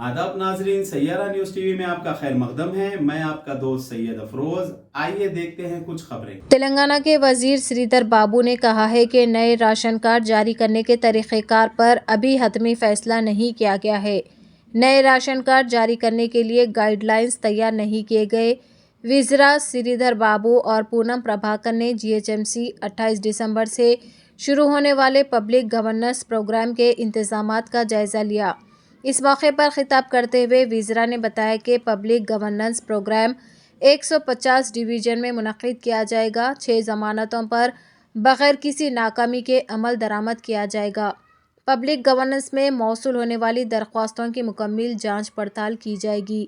आदाब नाजरीन, Saiyaara news TV में आपका खैर मकदम है। मैं आपका दोस्त सैयद अफरोज। आइए देखते हैं कुछ खबरें। तेलंगाना के वजीर श्रीधर बाबू ने कहा है कि नए राशन कार्ड जारी करने के तरीक़ेकार पर अभी हतमी फैसला नहीं किया गया है। नए राशन कार्ड जारी करने के लिए गाइडलाइंस तैयार नहीं किए गए। विज़रा श्रीधर बाबू और पूनम प्रभाकर ने जीएचएमसी 28 दिसंबर से शुरू होने वाले पब्लिक गवर्नेंस प्रोग्राम के इंतजामात का जायज़ा लिया। इस मौके पर खिताब करते हुए विज़रा ने बताया कि पब्लिक गवर्नेंस प्रोग्राम 150 डिवीज़न में मुनक़िद किया जाएगा। 6 ज़मानतों पर बग़ैर किसी नाकामी के अमल दरामद किया जाएगा। पब्लिक गवर्नेंस में मौसूल होने वाली दरख्वास्तों की मुकम्मल जांच पड़ताल की जाएगी।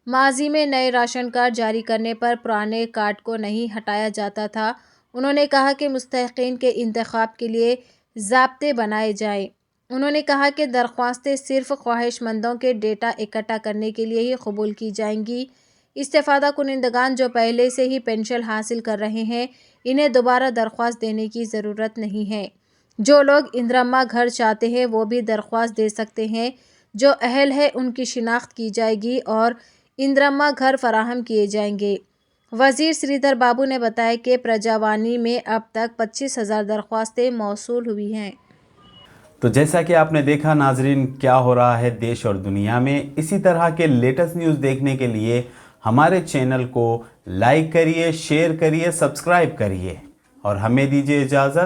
माजी में नए राशन कार्ड जारी करने पर पुराने कार्ड को नहीं हटाया जाता था। उन्होंने कहा कि मुस्तहिक़ीन के इंतखाब के लिए ज़ाब्ते बनाए जाएँ। उन्होंने कहा कि दरख्वास्तें सिर्फ़ ख्वाहिशमंदों के डेटा इकट्ठा करने के लिए ही कबूल की जाएंगी। इस्तेफ़ादा कुनिंदगान जो पहले से ही पेंशन हासिल कर रहे हैं, इन्हें दोबारा दरख्वास्त देने की ज़रूरत नहीं है। जो लोग इंदिरम्मा घर चाहते हैं वो भी दरख्वास्त दे सकते हैं। जो अहल है उनकी शिनाख्त की जाएगी और इंदिरम्मा घर फराहम किए जाएंगे। वज़ीर श्रीधर बाबू ने बताया कि प्रजावानी में अब तक 25,000 दरख्वास्तें मौसूल हुई हैं। तो जैसा कि आपने देखा नाजरीन, क्या हो रहा है देश और दुनिया में। इसी तरह के लेटेस्ट न्यूज़ देखने के लिए हमारे चैनल को लाइक करिए, शेयर करिए, सब्सक्राइब करिए और हमें दीजिए इजाज़त।